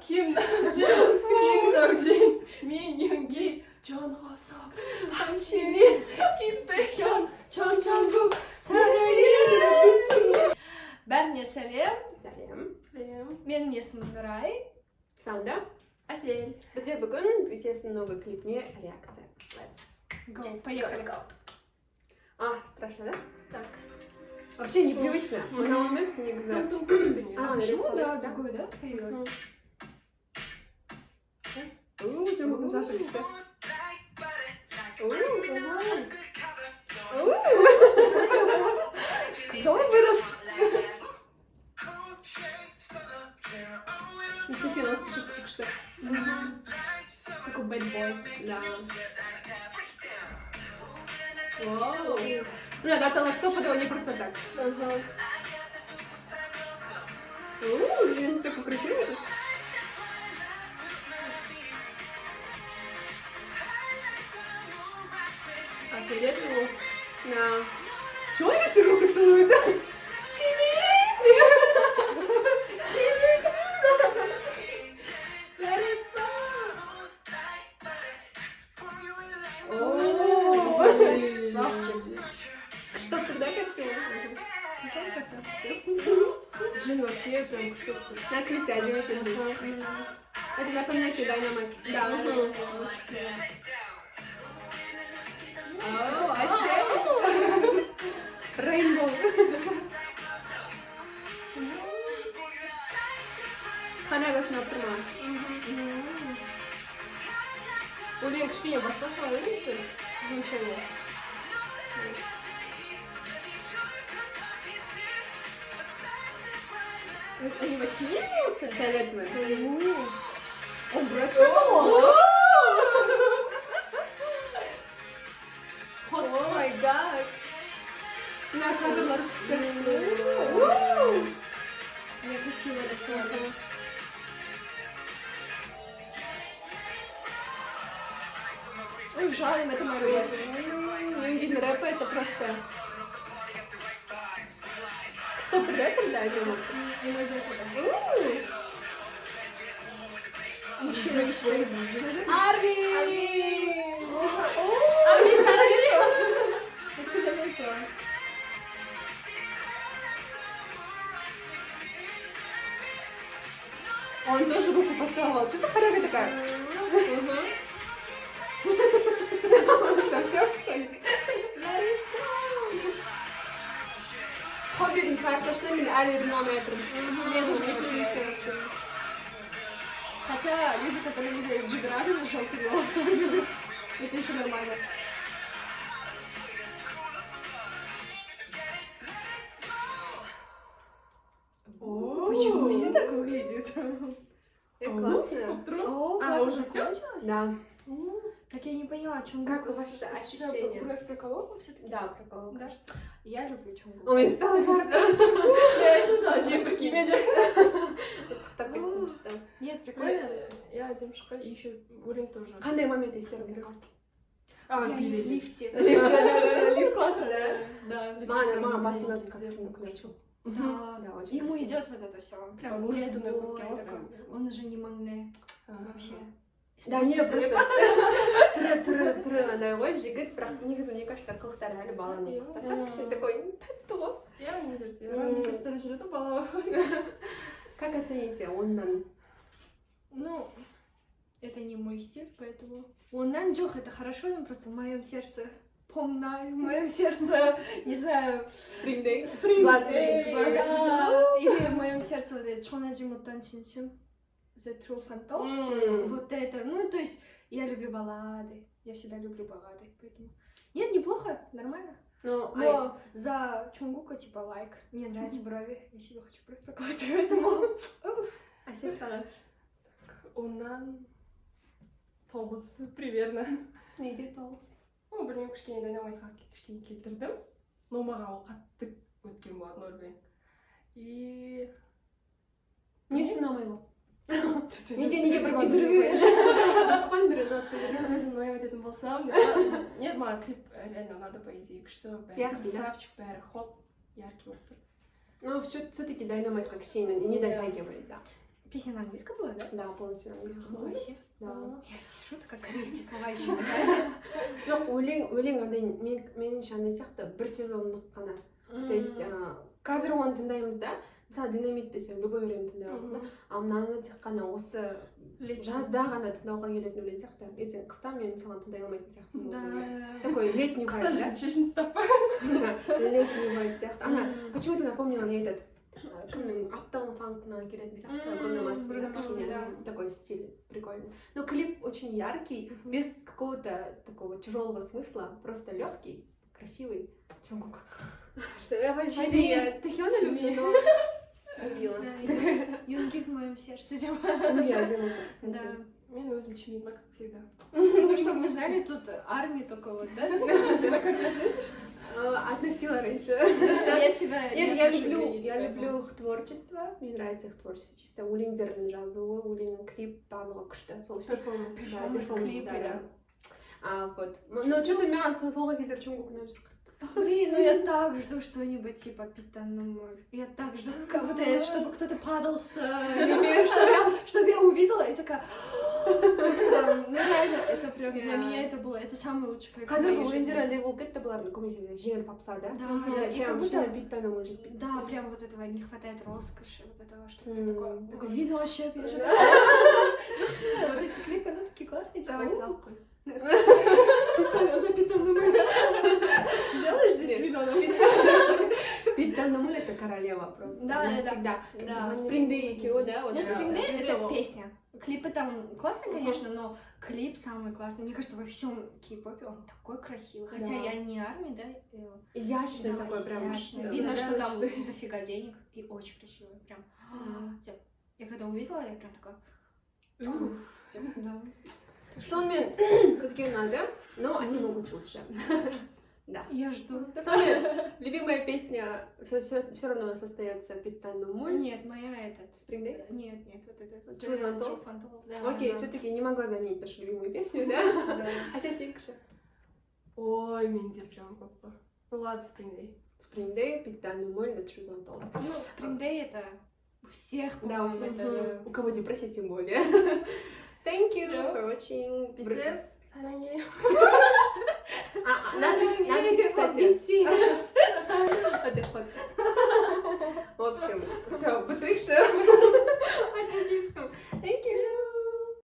Kim Namjoon, Kim Seokjin, Min Yoongi, John Hoseok, Park Jimin, Kim Taehyun, Chon Changuk, Бәріне сәлем. Сәлем. Менің есімім Нұрай. Сауда. Асель. Бізде бүгін BTS-ның новый клипіне реакция. Let's Go, поехали. Страшно, да? Так. Вообще непривычно. Мына емес негізі. А почему, да, другой, да, появилось? Жұмығын жашы күшті. Қалай вырос? Нифига, нас чувствуется күшті. Такой бэдбой. Да. Вау. Бля, да, там стопудово не просто так. Блин, такой красивый. Привет, Лу. Да. Чего они все руки целуют, да? Что тогда костюм? Джин вообще прям что-то. На клипе один и тот же. Это напоминает Dynamite. Да, Рейнбоу. Ханагасына тұрма. Өлең кішкене басқаша ойлайсың, звучание. Они восьминулся? Фиолетовый. Он брат. О май гад. На кадр Я красиво рисовала. Ой, жалим, это моя любовь. Видно, рэпа это просто... Что при этом, да, делают? Не из этого. Мужчина веселый. Арви! Ты заметила? Он тоже руку поцеловал. Что за хоряга такая? Совсем, что ли? Хоббидің саршашына мен әлі рынамай отырмын. Я тоже не понимаю. Хотя люди, которые видели Джиграда на желтый волос, это еще нормально. Почему все так выглядят? Классно. О, А, классно уже всё? закончилось? Да. Так я не поняла, Чонгук Как ваши ощущения? бровь проколола все-таки? Да, прикол. Да? Я люблю Чонгук. Ой, стало жарко. Я не знаю, чем прикинуть. Так что. Нет, прикольно. Я Демшка и еще Гурин тоже. Қандай момент естеріңде? А, В пили. лифте. Лифт классно, да? Да. Мама басынан как Чонгук начал. Да. Да, очень Ему красиво. идет вот это все. Прям мужественная группировка. Он уже не магне вообще. Да, не просто түрі андай ғой, жігіт, бірақ негізі мне кажется, қылықтары әлі баланың қылықтары. Сәл кішкене такой тәтті ғой. Я университет. Медсестра жүреді бала. Как оцените оннан? Ну, это не мой стиль, поэтому... Он Нанджох, это хорошо, но просто в моем сердце Помнай, в моем сердце, не знаю, Spring Day. Spring Day, да. Или в моем сердце вот это Чонажимутан Чинчин, The True Phantom. Вот это, ну, то есть, я люблю баллады, я всегда люблю баллады, поэтому... Нет, неплохо, нормально. Но за Чонгука типа лайк. Мне нравятся брови, я себе хочу бровь прокладывать, поэтому... Әсет Салаш. Оннан 9 примерно. Неге 9? Ну, білмеймін, кішкене Дайнамайтқа кішкене келтірдім. Но маған ол қатты өткен болатын ойбай. И... Не сынамай ол. Неге бір интервью Басқан бір мен өзім ноябрь ететін болсам, нет, маған клип реально надо, по идее, күшті, бәрі красавчик, бәрі хоп, яркий болып тұр. Ну, все-таки Дайнамайтқа кішкене не дотягивает, да. Песня на английском была, да? Да, полностью на английском. Вообще. Да. Я сижу, такая корейские слова еще такая. жоқ өлең андай меніңше андай сияқты бір сезондық қана. То есть қазір оны тыңдаймыз да, мысалы динамит десем любой время тыңдай аласың да, ал мынаны тек қана осы жазда ғана тыңдауға келетін өлең сияқты. Ертең қыста мен мысалы тыңдай алмайтын сияқтымын. Да. Такой летний вайб, Кстати, да? чешін стопа. Летний вайб сияқты. Ана почему-то напомнила мне этот кімнің Uptown Funk'на келетін сияқты. Bruno Mars, да. такой стиль прикольный. Но клип очень яркий, без какого-то такого тяжелого смысла, просто легкий, красивый. Чунгук. Я Тэхёна люблю, но любила. Юнги в моем сердце. Я одинока, кстати. Да. Мен өзім Чиминма, как всегда. Ну, чтобы вы знали, тут армия только вот, да? Ты себя как относишь? Относила раньше. Я себя не Я отношу, люблю извините, поэтому. люблю их творчество, мне нравится их творчество, чисто өлеңдердің жазуы, өлеңнің клип барлығы күшті, сол үшін. Перформанс. Да, Клипы, перформанс, да. Вот. Но что-то маған соңғы кездері Чунгук ұнап жүр. Блин, ну я так жду что-нибудь типа Питанумоль. Я так жду, как будто чтобы кто-то падал с лестницы, чтобы я увидела и такая... Ну реально, это прям для меня это было, это самый лучший клип в Қазір моей жизни. өлеңдер андай болып кетті бұлардың көбінесе жеңіл попса, да? Да, и как Прям будто... шын Питанумоль жетпейді. Да, прям вот этого не хватает роскоши, вот этого, что-то М, такое. такое. Такое вино вообще пьешь. Вот эти клипы, ну такие классные. типа, Давай «О, салку. за Питанумоль. Сделаешь здесь Нет. вино? Питанумоль это королева просто. Да, Она да, да. всегда. Да. Спрингдей екеуі, да? вот Ну, это. Spring Day это Spring Day. песня. Клипы там классные, конечно, но клип самый классный. Мне кажется, во всем кей-попе он такой красивый. Хотя Да. я не армия, да? Изящный Да, такой прям. изящный. Да, Видно, что там изящный. дофига денег и очень красивый. Прям. Типа, я когда увидела, я прям такая... Да. Сонымен бізге ұнады, но они могут лучше. Да. Я жду. Сонымен, любимая песня все равно остается Питанумоль. Нет, моя этот. Spring Day? Нет, вот это. True Fantôme? True Fantôme, да, Окей, да. все-таки не могла заменить нашу любимую песню, да? Да. А сен сенікші? Ой, менде прям көппі. Ну ладно, Spring Day. Spring Day, Питанумоль, да True Fantôme. Ну, Spring Day это у всех, Да, у по-моему, всех, это же... у кого депрессия тем более. Thank you for watching. BTS, 사랑해요. Напиши, кстати. BTS. Отдыхот. В общем, все, быстрее.